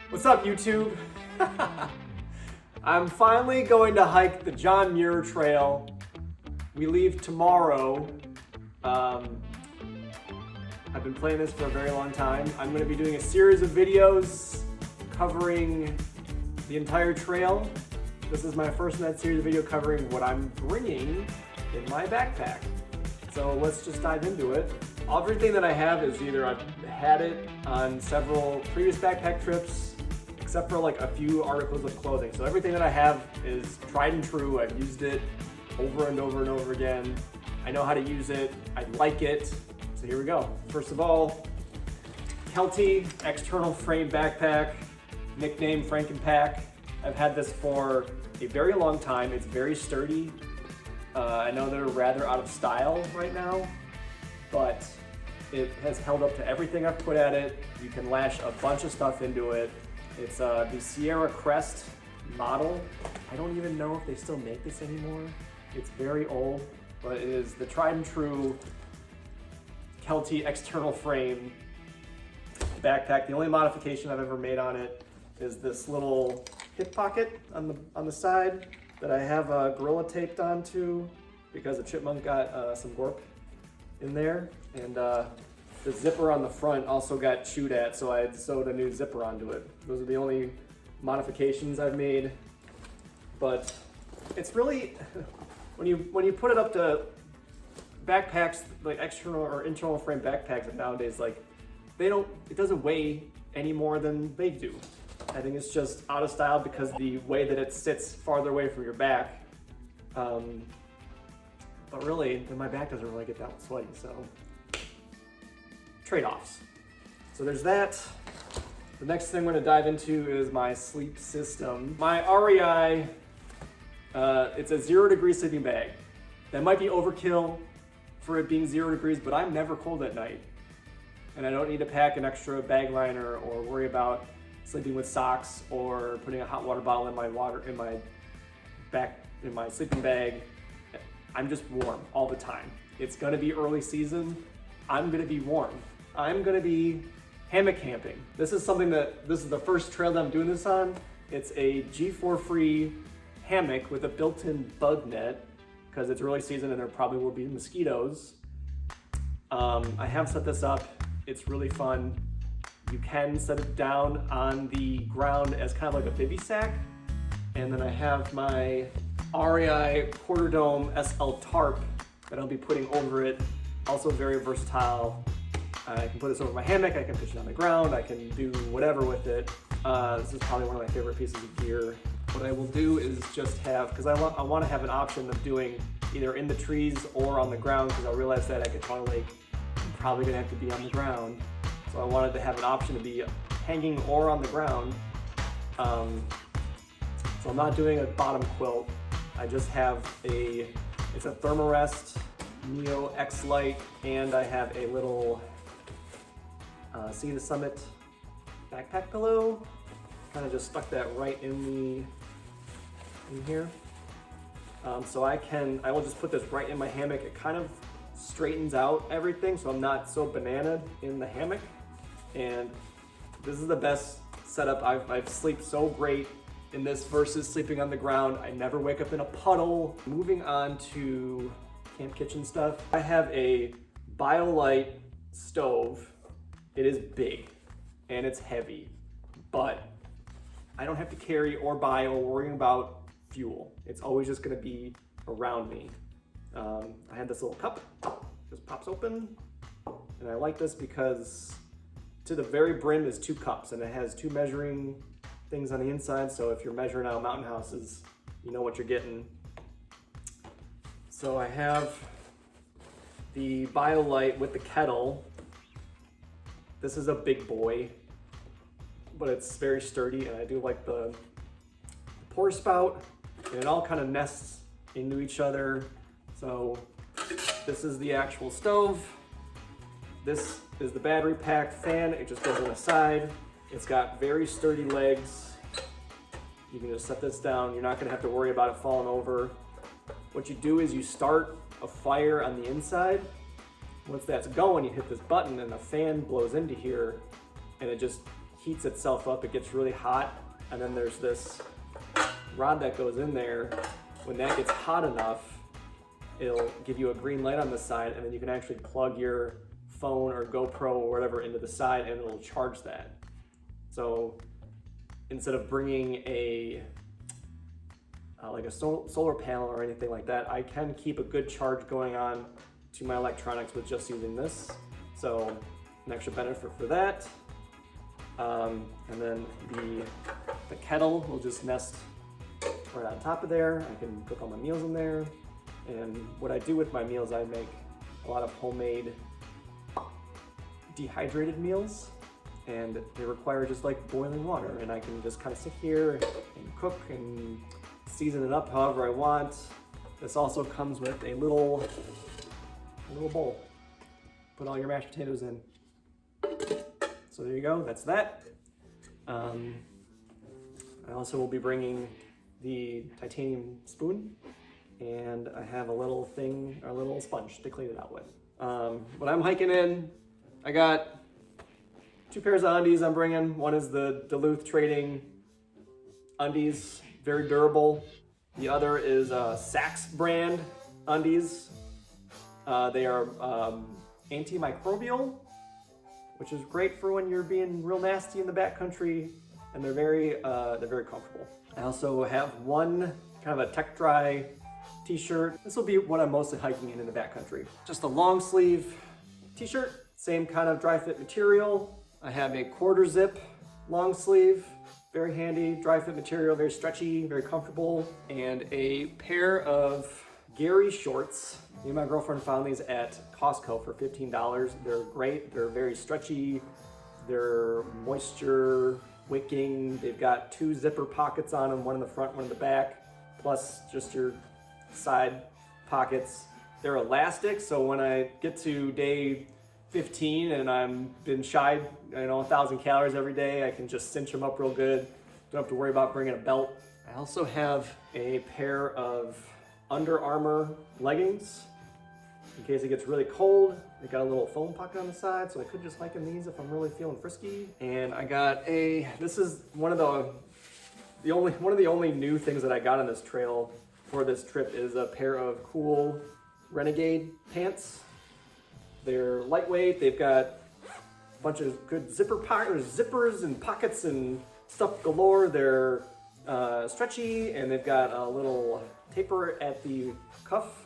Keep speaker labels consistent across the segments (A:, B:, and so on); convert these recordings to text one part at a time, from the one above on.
A: What's up, YouTube? I'm finally going to hike the John Muir Trail. We leave tomorrow. I've been playing this for a very long time. I'm going to be doing a series of videos covering the entire trail. This is my first in that series of video covering what I'm bringing in my backpack. So let's just dive into it. Everything that I have is either I've had it on several previous backpack trips, except for like a few articles of clothing. So everything that I have is tried and true. I've used it over and over and over again. I know how to use it. I like it. So here we go. First of all, Kelty external frame backpack, nicknamed Frankenpack. I've had this for a very long time. It's very sturdy. I know they're rather out of style right now, but it has held up to everything I've put at it. You can lash a bunch of stuff into it. It's the Sierra Crest model. I don't even know if they still make this anymore. It's very old, but it is the tried and true Kelty external frame backpack. The only modification I've ever made on it is this little hip pocket on the side that I have Gorilla taped onto because the chipmunk got some gorp in there, and the zipper on the front also got chewed at, so I sewed a new zipper onto it. Those are the only modifications I've made, but it's really when you put it up to backpacks like external or internal frame backpacks nowadays, like it doesn't weigh any more than they do. I think it's just out of style because the way that it sits farther away from your back. But really, my back doesn't really get that sweaty, so trade-offs. So there's that. The next thing I'm going to dive into is my sleep system. My REI, it's a 0 degree sleeping bag. That might be overkill for it being 0 degrees, but I'm never cold at night. And I don't need to pack an extra bag liner or worry about sleeping with socks or putting a hot water bottle in my sleeping bag. I'm just warm all the time. It's gonna be early season. I'm gonna be warm. I'm gonna be hammock camping. This is the first trail that I'm doing this on. It's a G4free hammock with a built-in bug net because it's early season and there probably will be mosquitoes. I have set this up. It's really fun. You can set it down on the ground as kind of like a bivy sack. And then I have my REI Quarter Dome SL Tarp that I'll be putting over it. Also very versatile. I can put this over my hammock, I can pitch it on the ground, I can do whatever with it. This is probably one of my favorite pieces of gear. What I will do is just have, because I want to have an option of doing either in the trees or on the ground, because I realized that at Guitar Lake, I'm probably gonna have to be on the ground. So I wanted to have an option to be hanging or on the ground. So I'm not doing a bottom quilt. I just have it's a Thermarest Neo Xlite, and I have a little See the Summit backpack pillow. Kind of just stuck that right in here. So I will just put this right in my hammock. It kind of straightens out everything so I'm not so bananaed in the hammock. And this is the best setup. I sleep so great in this versus sleeping on the ground. I never wake up in a puddle. Moving on to camp kitchen stuff. I have a Biolite stove. It is big and it's heavy, but I don't have to carry or buy or worry about fuel. It's always just gonna be around me. I had this little cup, just pops open, and I like this because to the very brim is 2 cups, and it has 2 measuring things on the inside, so if you're measuring out mountain houses, you know what you're getting. So I have the Biolite with the kettle. This is a big boy, but it's very sturdy, and I do like the pour spout, and it all kind of nests into each other. So this is the actual stove. This is the battery pack fan. It just goes on the side. It's got very sturdy legs. You can just set this down. You're not gonna have to worry about it falling over. What you do is you start a fire on the inside. Once that's going, you hit this button and the fan blows into here and it just heats itself up, it gets really hot, and then there's this rod that goes in there. When that gets hot enough, it'll give you a green light on the side, and then you can actually plug your phone or GoPro or whatever into the side, and it'll charge that. So instead of bringing a like a solar panel or anything like that, I can keep a good charge going on to my electronics with just using this. So an extra benefit for that. And then the kettle will just nest right on top of there. I can cook all my meals in there. And what I do with my meals, I make a lot of homemade dehydrated meals, and they require just like boiling water, and I can just kind of sit here and cook and season it up however I want. This also comes with a little bowl. Put all your mashed potatoes in. So there you go, that's that. I also will be bringing the titanium spoon, and I have a little thing, a little sponge to clean it out with. When I'm hiking in, I got 2 pairs of undies I'm bringing. One is the Duluth Trading undies, very durable. The other is Saks brand undies. They are antimicrobial, which is great for when you're being real nasty in the backcountry, and they're very comfortable. I also have one kind of a tech dry t-shirt. This will be what I'm mostly hiking in the backcountry. Just a long sleeve t-shirt, same kind of dry fit material. I have a 1/4 zip long sleeve, very handy, dry fit material, very stretchy, very comfortable, and a pair of Gerry shorts. Me and my girlfriend found these at Costco for $15. They're great, they're very stretchy, they're moisture wicking. They've got 2 zipper pockets on them, one in the front, one in the back, plus just your side pockets. They're elastic, so when I get to day 15 and I'm been shied, 1,000 calories every day, I can just cinch them up real good. Don't have to worry about bringing a belt. I also have a pair of Under Armour leggings in case it gets really cold. They got a little foam pocket on the side, so I could just hike in these if I'm really feeling frisky. And I got this is one of the only new things that I got on this trail for this trip is a pair of cool Renegade pants. They're lightweight, they've got a bunch of good zippers and pockets and stuff galore. They're stretchy, and they've got a little taper at the cuff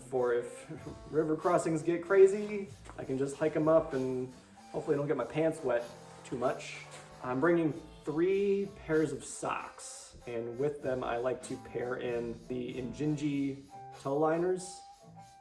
A: for if river crossings get crazy. I can just hike them up and hopefully I don't get my pants wet too much. I'm bringing 3 pairs of socks, and with them I like to pair in the Injinji toe liners.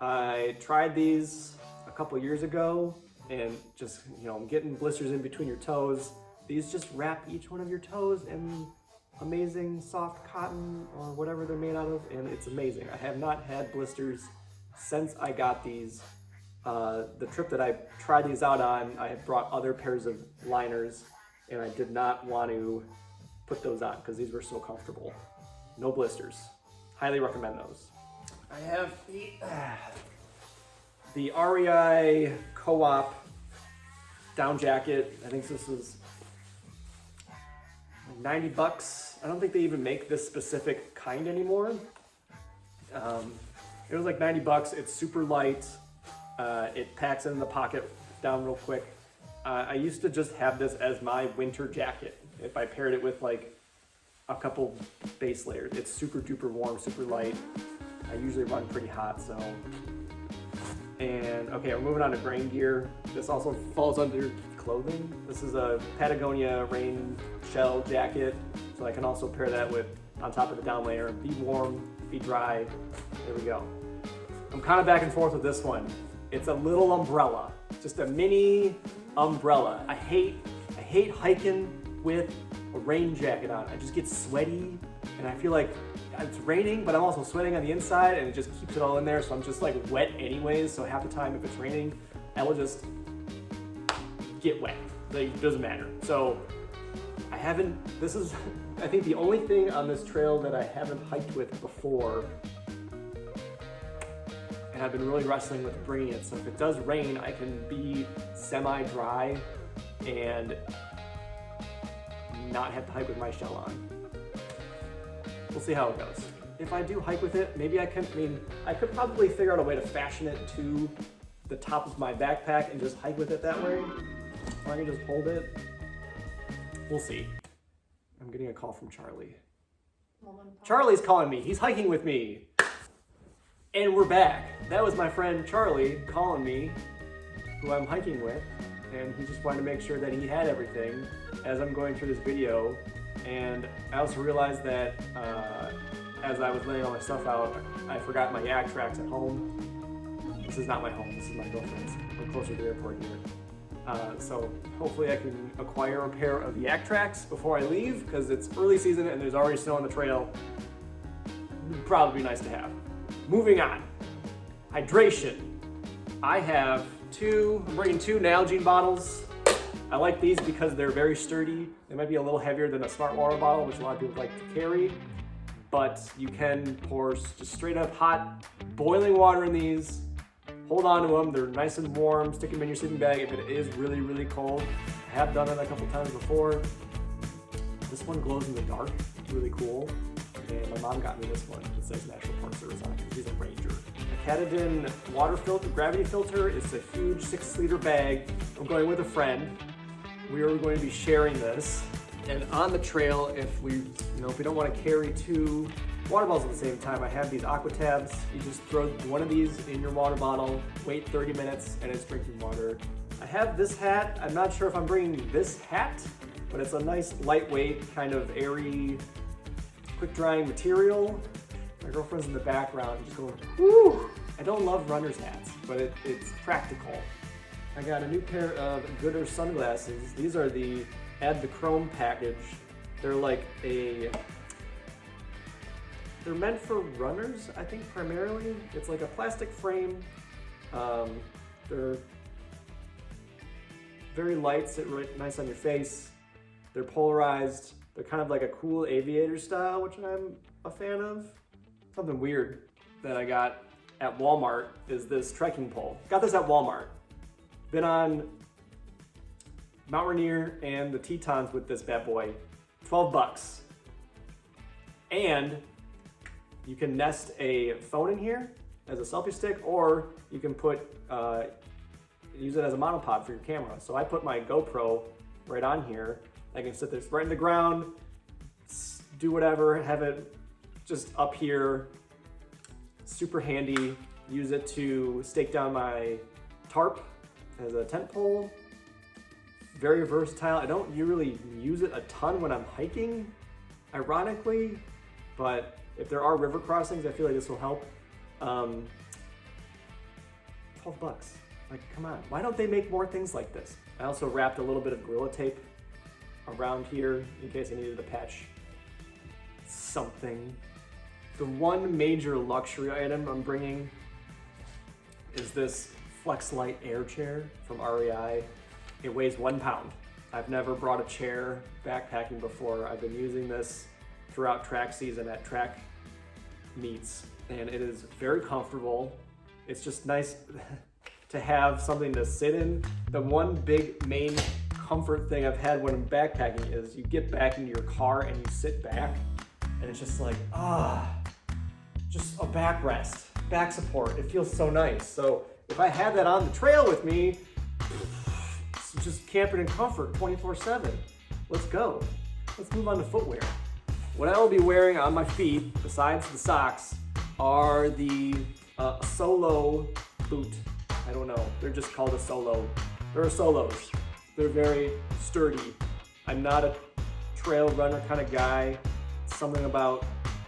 A: I tried these a couple years ago, and just, getting blisters in between your toes. These just wrap each one of your toes in amazing soft cotton or whatever they're made out of, and it's amazing. I have not had blisters since I got these. The trip that I tried these out on, I had brought other pairs of liners, and I did not want to put those on because these were so comfortable. No blisters. Highly recommend those. I have the REI Co down jacket. I think this is like $90. I don't think they even make this specific kind anymore. It was like $90. It's super light. It packs in the pocket down real quick. I used to just have this as my winter jacket if I paired it with like a couple base layers. It's super duper warm, super light. I usually run pretty hot, so. And okay, we're moving on to rain gear. This also falls under clothing. This is a Patagonia rain shell jacket, so I can also pair that with on top of the down layer. Be warm, be dry. There we go. I'm kind of back and forth with this one. It's a little umbrella, just a mini umbrella. I hate hiking with a rain jacket on. I just get sweaty, and I feel like it's raining, but I'm also sweating on the inside, and it just keeps it all in there, so I'm just like wet anyways. So half the time if it's raining, I will just get wet. Like, it doesn't matter. So this is, I think, the only thing on this trail that I haven't hiked with before, and I've been really wrestling with bringing it. So if it does rain, I can be semi-dry and not have to hike with my shell on. We'll see how it goes. If I do hike with it, maybe I could probably figure out a way to fashion it to the top of my backpack and just hike with it that way. Or I can just hold it. We'll see. I'm getting a call from Charlie. Charlie's calling me. He's hiking with me. And we're back. That was my friend Charlie calling me, who I'm hiking with. And he just wanted to make sure that he had everything as I'm going through this video. And I also realized that as I was laying all my stuff out, I forgot my yak tracks at home. This is not my home, this is my girlfriend's. We're closer to the airport here. So hopefully I can acquire a pair of yak tracks before I leave, because it's early season and there's already snow on the trail. It'd probably be nice to have. Moving on, hydration. I'm bringing two Nalgene bottles. I like these because they're very sturdy. They might be a little heavier than a smart water bottle, which a lot of people like to carry, but you can pour just straight up hot, boiling water in these. Hold on to them, they're nice and warm. Stick them in your sleeping bag if it is really, really cold. I have done it a couple times before. This one glows in the dark, it's really cool. And my mom got me this one. It says National Park Service on it because she's a ranger. A Katadyn water filter, gravity filter. It's a huge 6-liter bag. I'm going with a friend. We are going to be sharing this. And on the trail, if we don't want to carry two water bottles at the same time, I have these aqua tabs. You just throw one of these in your water bottle, wait 30 minutes, and it's drinking water. I have this hat. I'm not sure if I'm bringing this hat, but it's a nice lightweight, kind of airy, quick drying material. My girlfriend's in the background just going, whoo! I don't love runner's hats, but it's practical. I got a new pair of GOODR sunglasses. These are the Add the Chrome package. They're like they're meant for runners, I think, primarily. It's like a plastic frame. They're very light, sit right nice on your face. They're polarized. They're kind of like a cool aviator style, which I'm a fan of. Something weird that I got at Walmart is this trekking pole. Got this at Walmart. Been on Mount Rainier and the Tetons with this bad boy. 12 bucks. And you can nest a phone in here as a selfie stick, or you can use it as a monopod for your camera. So I put my GoPro right on here. I can sit this right in the ground, do whatever, have it just up here. Super handy. Use it to stake down my tarp as a tent pole. Very versatile. I don't really use it a ton when I'm hiking, ironically, but if there are river crossings, I feel like this will help. 12 bucks. Like, come on. Why don't they make more things like this? I also wrapped a little bit of Gorilla Tape around here in case I needed to patch something. The one major luxury item I'm bringing is this Flexlite Air Chair from REI. It weighs 1 pound. I've never brought a chair backpacking before. I've been using this throughout track season at track meets, and it is very comfortable. It's just nice to have something to sit in. The one big main comfort thing I've had when I'm backpacking is you get back into your car and you sit back, and it's just like, just a backrest, back support. It feels so nice. So if I had that on the trail with me, it's just camping in comfort 24/7. Let's go. Let's move on to footwear. What I will be wearing on my feet, besides the socks, are the Asolo boot. I don't know, they're just called Asolo. They're Asolos. They're very sturdy. I'm not a trail runner kind of guy. Something about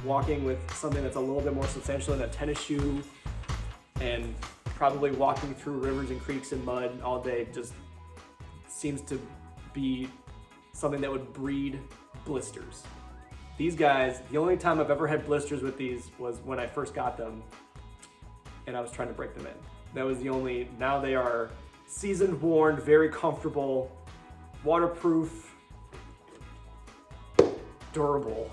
A: walking with something that's a little bit more substantial than a tennis shoe, and probably walking through rivers and creeks and mud all day just seems to be something that would breed blisters. These guys, the only time I've ever had blisters with these was when I first got them and I was trying to break them in. That was the only. Now they are seasoned, worn, very comfortable, waterproof, durable.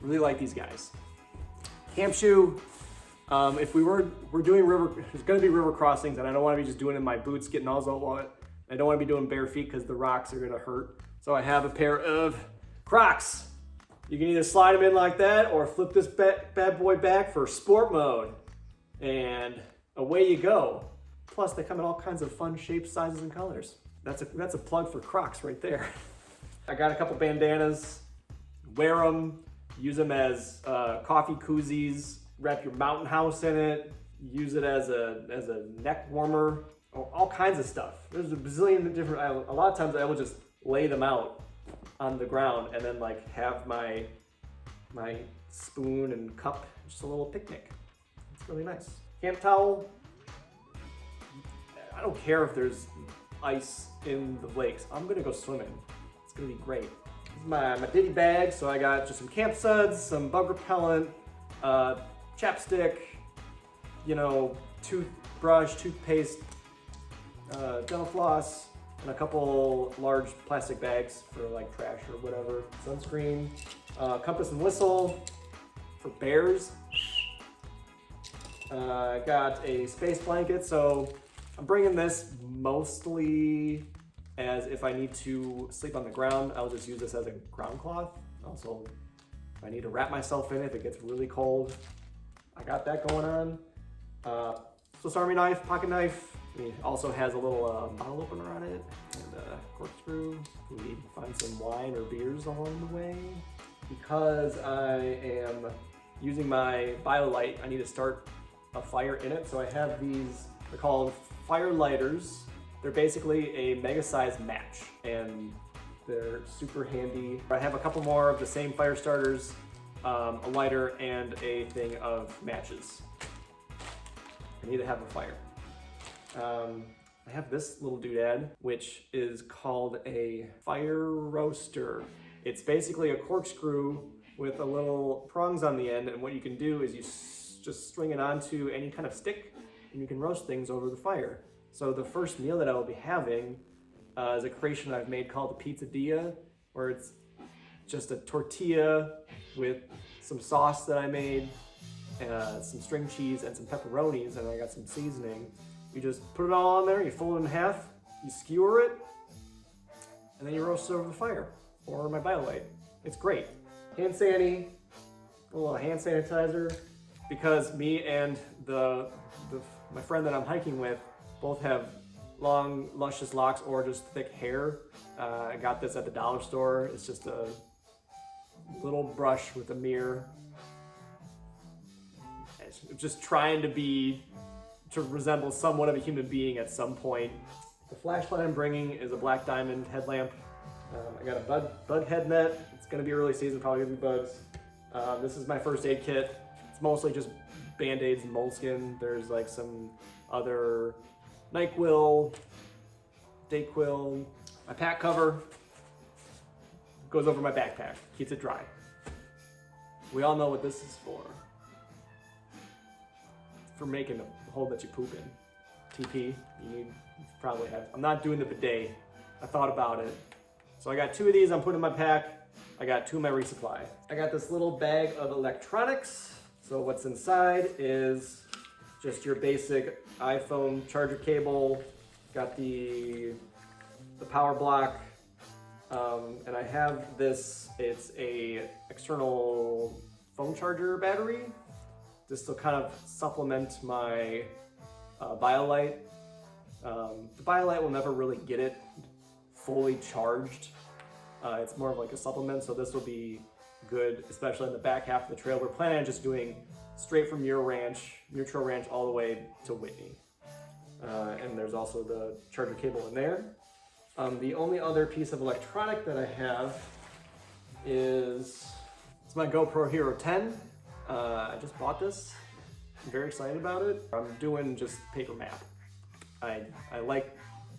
A: Really like these guys. Camp shoe. If we're doing there's gonna be river crossings, and I don't want to be just doing it in my boots, getting all wet. I don't want to be doing bare feet because the rocks are gonna hurt So I have a pair of Crocs. You can either slide them in like that or flip this bad boy back for sport mode. And away you go. Plus they come in all kinds of fun shapes, sizes, and colors. That's a plug for Crocs right there. I got a couple bandanas. Wear them, use them as coffee koozies, wrap your mountain house in it, use it as a neck warmer, all kinds of stuff. There's a bazillion different, a lot of times I will just lay them out on the ground and then like have my spoon and cup, just a little picnic. It's really nice. Camp towel, I don't care if there's ice in the lakes. I'm gonna go swimming. It's gonna be great. This is my ditty bag, so I got just some camp suds, some bug repellent, chapstick, you know, toothbrush, toothpaste, dental floss, and a couple large plastic bags for like trash or whatever. Sunscreen, compass and whistle for bears. I got a space blanket, so I'm bringing this mostly as if I need to sleep on the ground. I'll just use this as a ground cloth. Also, if I need to wrap myself in it if it gets really cold, I got that going on. Swiss Army knife, pocket knife. It also has a little bottle opener on it and a corkscrew. We need to find some wine or beers along the way. Because I am using my Biolite, I need to start a fire in it. So I have these, they're called fire lighters. They're basically a mega-sized match and they're super handy. I have a couple more of the same fire starters, a lighter, and a thing of matches. I need to have a fire. I have this little doodad, which is called a fire roaster. It's basically a corkscrew with a little prongs on the end, and what you can do is you just string it onto any kind of stick, and you can roast things over the fire. So the first meal that I will be having is a creation I've made called the pizzadilla, where it's just a tortilla with some sauce that I made, some string cheese, and some pepperonis, and I got some seasoning. You just put it all on there, you fold it in half, you skewer it, and then you roast it over the fire, or my Biolite. It's great. Hand sanitizer, a little hand sanitizer, because me and my friend that I'm hiking with both have long, luscious locks or just thick hair. I got this at the dollar store. It's just a little brush with a mirror. It's just trying to resemble somewhat of a human being at some point. The flashlight I'm bringing is a black diamond headlamp. I got a bug head net. It's gonna be early season, probably gonna be bugs. This is my first aid kit. It's mostly just Band-Aids and moleskin. There's like some other NyQuil, Dayquil. My pack cover goes over my backpack, keeps it dry. We all know what this is for. For making the hole that you poop in. TP, you probably have. I'm not doing the bidet. I thought about it. So I got 2 of these I'm putting in my pack. I got 2 in my resupply. I got this little bag of electronics. So what's inside is just your basic iPhone charger cable. Got the power block. And I have this, it's a external phone charger battery. Just to kind of supplement my Biolite. The Biolite will never really get it fully charged. It's more of like a supplement, so this will be good, especially in the back half of the trail. We're planning on just doing straight from Muir Trail Ranch all the way to Whitney. And there's also the charger cable in there. The only other piece of electronic that I have is, it's my GoPro Hero 10. I just bought this. I'm very excited about it. I'm doing just paper map. I like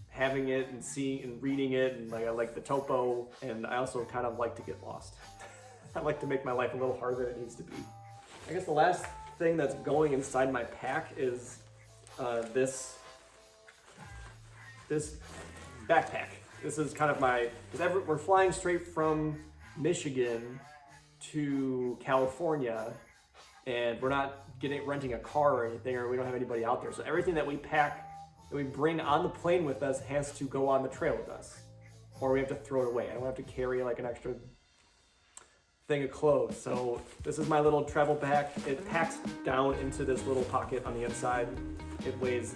A: having it and seeing and reading it, and I like the topo, and I also kind of like to get lost. I like to make my life a little harder than it needs to be. I guess the last thing that's going inside my pack is this backpack. This is kind of my, we're flying straight from Michigan to California, and we're not renting a car or anything, or we don't have anybody out there. So everything that we pack, that we bring on the plane with us, has to go on the trail with us. or we have to throw it away. I don't have to carry like an extra thing of clothes. So this is my little travel pack. It packs down into this little pocket on the inside. It weighs,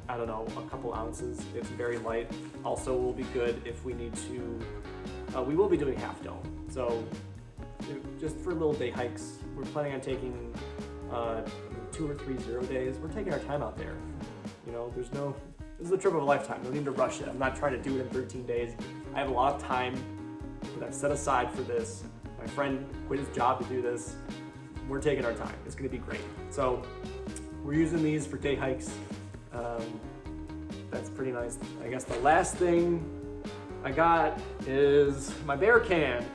A: I don't know, a couple ounces. It's very light. Also will be good if we need to, we will be doing half dome. So just for little day hikes, we're planning on taking 2 or 3 0 days. We're taking our time out there. You know, this is a trip of a lifetime. No need to rush it. I'm not trying to do it in 13 days. I have a lot of time that I've set aside for this. My friend quit his job to do this. We're taking our time. It's gonna be great. So we're using these for day hikes. That's pretty nice. I guess the last thing I got is my bear can.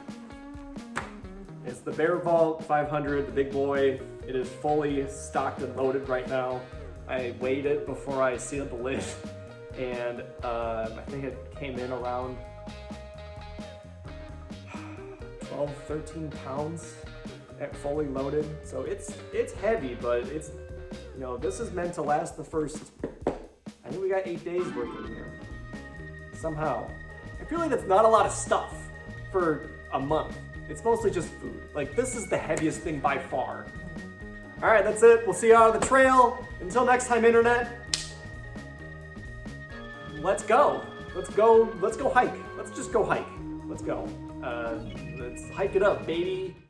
A: It's the Bearvault 500, the big boy. It is fully stocked and loaded right now. I weighed it before I sealed the lid, and I think it came in around 12, 13 pounds fully loaded. So it's heavy, but it's, you know, this is meant to last the first, I think we got 8 days worth in here. Somehow. I feel like that's not a lot of stuff for a month. It's mostly just food. Like, this is the heaviest thing by far. All right, that's it. We'll see you out on the trail. Until next time, internet. Let's go. Let's go hike. Let's just go hike. Let's go. Let's hike it up, baby.